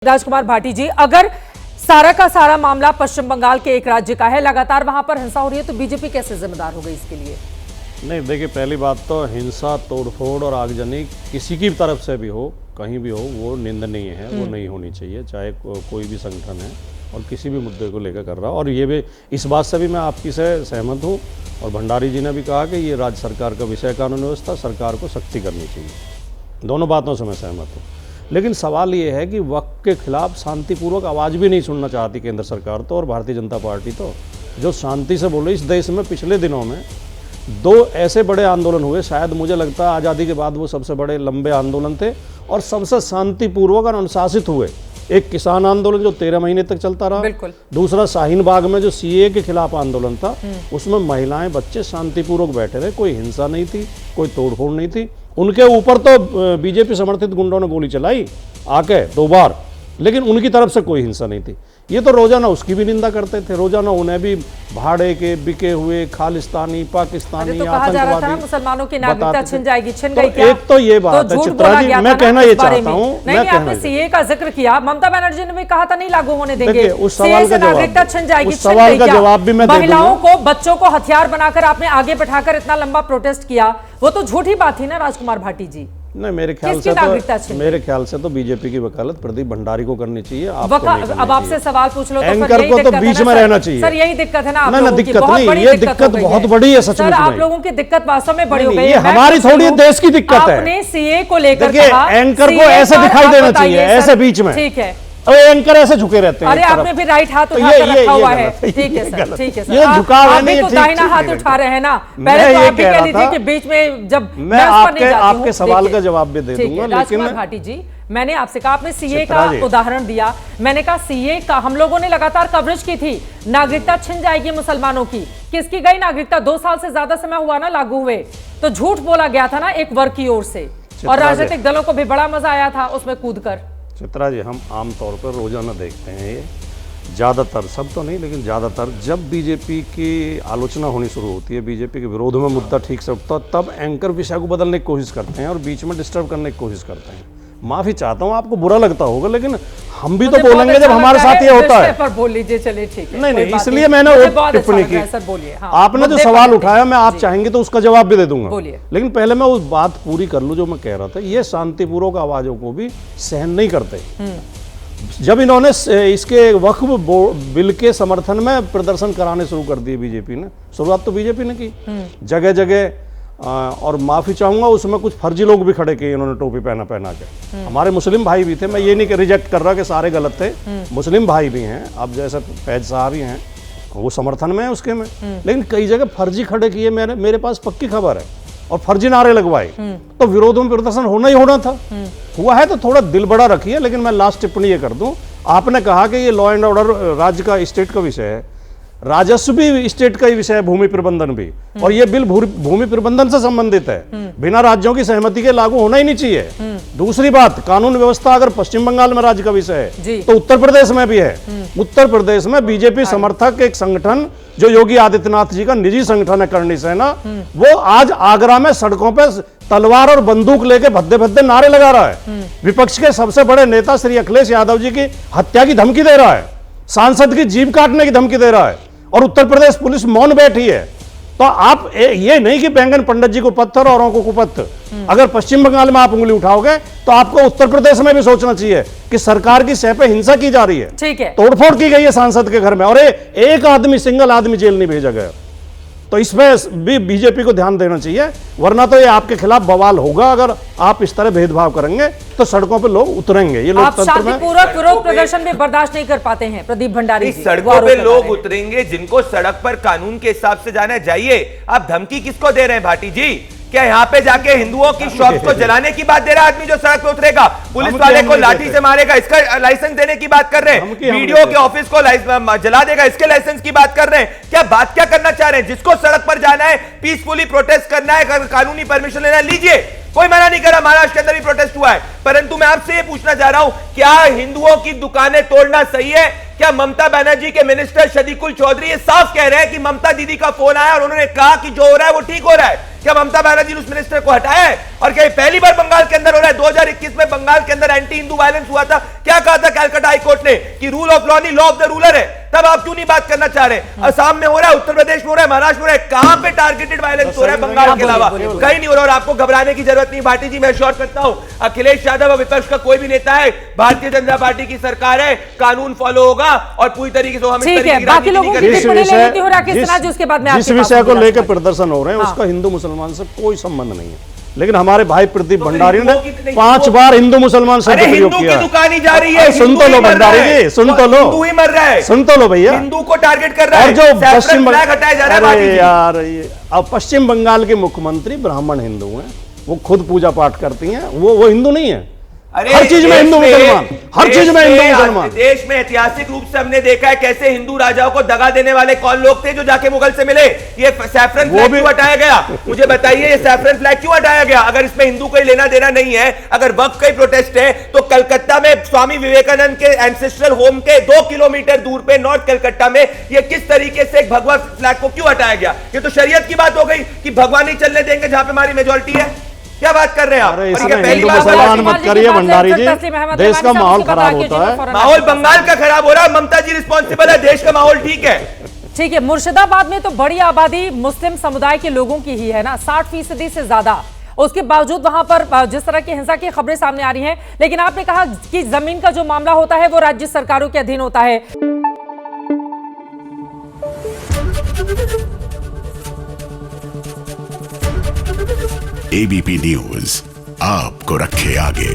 राजकुमार भाटी जी, अगर सारा का सारा मामला पश्चिम बंगाल के एक राज्य का है, लगातार वहां पर हिंसा हो रही है, तो बीजेपी कैसे जिम्मेदार हो गई इसके लिए? नहीं, देखिए, पहली बात तो हिंसा, तोड़फोड़ और आगजनी किसी की तरफ से भी हो, कहीं भी हो, वो निंदनीय है, वो नहीं होनी चाहिए, चाहे कोई भी संगठन है और किसी भी मुद्दे को लेकर कर रहा। और ये भी, इस बात से भी मैं आपकी से सहमत हूँ। और भंडारी जी ने भी कहा कि ये राज्य सरकार का विषय, कानून व्यवस्था, सरकार को सख्ती करनी चाहिए। दोनों बातों से मैं सहमत हूँ। लेकिन सवाल ये है कि वक्त के खिलाफ शांतिपूर्वक आवाज़ भी नहीं सुनना चाहती केंद्र सरकार तो, और भारतीय जनता पार्टी तो, जो शांति से बोले। इस देश में पिछले दिनों में 2 ऐसे बड़े आंदोलन हुए, शायद मुझे लगता है आज़ादी के बाद वो सबसे बड़े लंबे आंदोलन थे और सबसे शांतिपूर्वक और अनुशासित हुए। एक किसान आंदोलन जो 13 महीने तक चलता रहा, दूसरा शाहीन बाग में जो सीए के खिलाफ आंदोलन था, उसमें महिलाएं, बच्चे शांतिपूर्वक बैठे रहे, कोई हिंसा नहीं थी, कोई तोड़फोड़ नहीं थी। उनके ऊपर तो बीजेपी समर्थित गुंडों ने गोली चलाई आके 2 बार, लेकिन उनकी तरफ से कोई हिंसा नहीं थी। ये तो रोजाना उसकी भी निंदा करते थे, रोजाना उन्हें भी भाड़े के, बिके हुए, खालिस्तानी, पाकिस्तानी, तो कहा जा रहा था मुसलमानों की नागरिकता छिन जाएगी, छिन गई क्या? एक तो ये बात है चित्रा जी, मैं कहना ये चाहता हूँ, नहीं, आपने सीए का जिक्र किया, ममता बनर्जी ने भी कहा था नहीं लागू होने देंगे, उस सवाल का नागरिकता छिन जाएगी, उस सवाल का जवाब भी मैं दे दूंगा। महिलाओं को, बच्चों को हथियार बनाकर आपने आगे बैठाकर इतना लंबा प्रोटेस्ट किया, वो तो झूठी बात थी ना राजकुमार भाटी जी? नहीं, मेरे ख्याल से तो बीजेपी की वकालत प्रदीप भंडारी को करनी चाहिए। अब आपसे सवाल पूछ लो तो एंकर को तो बीच में रहना चाहिए। सर, यही दिक्कत है ना आप लोगों की? दिक्कत नहीं, ये दिक्कत बहुत बड़ी है सच में। आप लोगों की दिक्कत वास्तव में बड़ी हो गई है, हमारी थोड़ी देश की दिक्कत है। आपने सीए को लेकर एंकर को ऐसे दिखाई देना चाहिए, ऐसे बीच में। ठीक है, एंकर ऐसे झुके रहते हैं। अरे आपने भी राइट हाथ उठाकर रखा हुआ है। ठीक है सर, ठीक है सर, ये झुकाव है नहीं, दाहिना हाथ उठा रहे हैं ना। पहले तो आप भी कह लीजिए कि बीच में जब मैं आपके सवाल का जवाब भी दे दूंगा। राजकुमार भाटी जी, मैंने आपसे कहा, आपने सीए का उदाहरण दिया, मैंने कहा सीए का हम लोगों ने लगातार कवरेज की थी, नागरिकता छिन जाएगी मुसलमानों की। किसकी गई नागरिकता? 2 साल से ज्यादा समय हुआ ना लागू हुए, तो झूठ बोला गया था ना एक वर्ग की ओर से, और राजनीतिक दलों को भी बड़ा मजा आया था उसमें कूदकर। चित्रा जी, हम आमतौर पर रोजाना देखते हैं, ये ज़्यादातर, सब तो नहीं लेकिन ज़्यादातर, जब बीजेपी की आलोचना होनी शुरू होती है, बीजेपी के विरोध में मुद्दा ठीक से उठता है, तब एंकर विषय को बदलने की कोशिश करते हैं और बीच में डिस्टर्ब करने की कोशिश करते हैं। माफी चाहता हूँ, आपको बुरा लगता होगा, लेकिन हम भी तो बोलेंगे जब हमारे साथ ये होता है। पर बोल लीजिए, चलिए ठीक है। नहीं, इसलिए मैंने वो टिप्पणी की। सर बोलिए। आपने जो सवाल उठाया, मैं आप चाहेंगे तो उसका जवाब भी दे दूंगा, लेकिन पहले मैं उस बात पूरी कर लूं जो मैं कह रहा था। ये शांतिपूर्वक आवाजों को भी सहन नहीं करते। जब इन्होंने इसके वक्फ बिल के समर्थन में प्रदर्शन कराने शुरू कर दिए बीजेपी ने, शुरुआत तो बीजेपी ने की जगह जगह, और माफी चाहूंगा, उसमें कुछ फर्जी लोग भी खड़े किए इन्होंने, टोपी पहना के। हमारे मुस्लिम भाई भी थे, मैं ये नहीं रिजेक्ट कर रहा कि सारे गलत थे, मुस्लिम भाई भी हैं, अब जैसे फैज साहब ही हैं, वो समर्थन में है उसके में, लेकिन कई जगह फर्जी खड़े किए, मेरे पास पक्की खबर है, और फर्जी नारे लगवाए, तो विरोध में प्रदर्शन होना ही होना था। हुआ है तो थोड़ा दिल बड़ा रखिए। लेकिन मैं लास्ट टिप्पणी ये कर दूं, आपने कहा कि ये लॉ एंड ऑर्डर राज्य का, स्टेट का विषय है, राजस्व भी स्टेट का ही विषय है, भूमि प्रबंधन भी, और ये बिल भूमि प्रबंधन से संबंधित है, बिना राज्यों की सहमति के लागू होना ही नहीं चाहिए। दूसरी बात, कानून व्यवस्था अगर पश्चिम बंगाल में राज्य का विषय है तो उत्तर प्रदेश में भी है। उत्तर प्रदेश में बीजेपी समर्थक एक संगठन, जो योगी आदित्यनाथ जी का निजी संगठन है, करणी सेना, वो आज आगरा में सड़कों पर तलवार और बंदूक लेके भद्दे भद्दे नारे लगा रहा है, विपक्ष के सबसे बड़े नेता श्री अखिलेश यादव जी की हत्या की धमकी दे रहा है, सांसद की जीभ काटने की धमकी दे रहा है, और उत्तर प्रदेश पुलिस मौन बैठी है। तो आप ये नहीं कि बैंगन पंडित जी को पत्थर औरों को कुपत्थ, अगर पश्चिम बंगाल में आप उंगली उठाओगे तो आपको उत्तर प्रदेश में भी सोचना चाहिए कि सरकार की सह पे हिंसा की जा रही है, ठीक है, तोड़फोड़ की गई है सांसद के घर में, और एक आदमी, सिंगल आदमी जेल नहीं भेजा गया। तो इसमें भी बीजेपी को ध्यान देना चाहिए, वरना तो ये आपके खिलाफ बवाल होगा। अगर आप इस तरह भेदभाव करेंगे तो सड़कों पे लोग उतरेंगे। ये लोकतंत्र में शांतिपूर्वक विरोध प्रदर्शन भी बर्दाश्त नहीं कर पाते हैं प्रदीप भंडारी जी। सड़कों पे लोग उतरेंगे, जिनको सड़क पर कानून के हिसाब से जाना जाइए। आप धमकी किसको दे रहे हैं भाटी जी? क्या यहाँ पे जाके हिंदुओं की शॉप को जलाने की बात दे रहा है आदमी जो सड़क पे उतरेगा, पुलिस वाले को लाठी से मारेगा, इसका लाइसेंस देने की बात कर रहे हैं, वीडियो के ऑफिस को जला देगा, इसके लाइसेंस की बात कर रहे हैं? क्या बात क्या करना चाह रहे हैं? जिसको सड़क पर जाना है, पीसफुली प्रोटेस्ट करना है, कानूनी परमिशन लेना, लीजिए, कोई मना नहीं कर रहा। महाराष्ट्र के अंदर भी प्रोटेस्ट हुआ है, परंतु मैं आपसे ये पूछना चाह रहा हूं, क्या हिंदुओं की दुकानें तोड़ना सही है? क्या ममता बनर्जी के मिनिस्टर शदीकुल चौधरी ये साफ कह रहे हैं कि ममता दीदी का फोन आया और उन्होंने कहा कि जो हो रहा है वो ठीक हो रहा है? क्या ममता बनर्जी ने उस मिनिस्टर को हटाया है? और क्या पहली बार बंगाल के अंदर हो रहा है? 2021 में बंगाल के अंदर एंटी हिंदू वायलेंस हुआ था, क्या कहा था कैलकाटा हाईकोर्ट ने कि रूल ऑफ लॉ नहीं, लॉ ऑफ द रूलर है। तब आप क्यों नहीं बात करना चाह रहे? असम में हो रहा है, उत्तर प्रदेश में हो रहा है, महाराष्ट्र में हो रहा है, कहां पे टारगेटेड वायलेंस हो रहा है बंगाल के अलावा? कहीं नहीं हो रहा। और आपको घबराने की जरूरत नहीं भाटी जी, मैं श्योर करता हूं अखिलेश यादव विपक्ष का कोई भी नेता है, भारतीय जनता पार्टी की सरकार है, कानून फॉलो होगा और पूरी तरीके से हम इस तरीके की बाकी लोगों की टिप्पणी लेनी हो रहा है। जिस विषय को लेकर प्रदर्शन हो रहे हैं उसका हिंदू मुसलमान से कोई संबंध नहीं है, लेकिन हमारे भाई प्रदीप भंडारी ने 5 बार हिंदू मुसलमान शब्द प्रयोग किया। दुकान ही जा रही है, सुन तो लो भंडारी जी, सुन तो लो, हिंदू ही मर रहा है, सुन तो लो भैया, हिंदू को टारगेट कर रहा है और जो पश्चिम फ्लैग हटाया जा रहा है यार, अब पश्चिम बंगाल के मुख्यमंत्री ब्राह्मण हिंदू हैं, वो खुद पूजा पाठ करती हैं, वो हिंदू नहीं है। हर चीज में हिंदू मुसलमान, हर चीज में हिंदू मुसलमान। देश में ऐतिहासिक रूप से हमने देखा है कैसे हिंदू राजाओं को दगा देने वाले कौन लोग थे जो जाके मुगल से मिले। ये सैफरन फ्लैग क्यों हटाया गया? मुझे बताइए, ये सैफरन फ्लैग क्यों हटाया गया? अगर इसमें हिंदू कोई लेना देना नहीं है, अगर वक्त का ही प्रोटेस्ट है, तो कलकत्ता में स्वामी विवेकानंद के एंसेस्ट्रल होम के 2 किलोमीटर दूर पे नॉर्थ कलकत्ता में ये किस तरीके से एक भगवा फ्लैग को क्यों हटाया गया? ये तो शरीयत की बात हो गई कि भगवान नहीं चलने देंगे जहां पे हमारी मेजोरिटी है। क्या बात कर रहे हैं आप? हिंदू मुसलमान मत करिए भंडारी जी, देश का माहौल खराब होता है। माहौल बंगाल का खराब हो रहा है, ममता जी रिस्पॉन्सिबल है, देश का माहौल ठीक है। ठीक है, मुर्शिदाबाद में तो बड़ी आबादी मुस्लिम समुदाय के लोगों की ही है ना, 60% से ज्यादा। उसके बावजूद वहां पर जिस तरह की हिंसा की खबरें सामने आ रही हैं, लेकिन आपने कहा कि जमीन का जो मामला होता है वो राज्य सरकारों के अधीन होता है। एबीपी न्यूज आपको रखे आगे।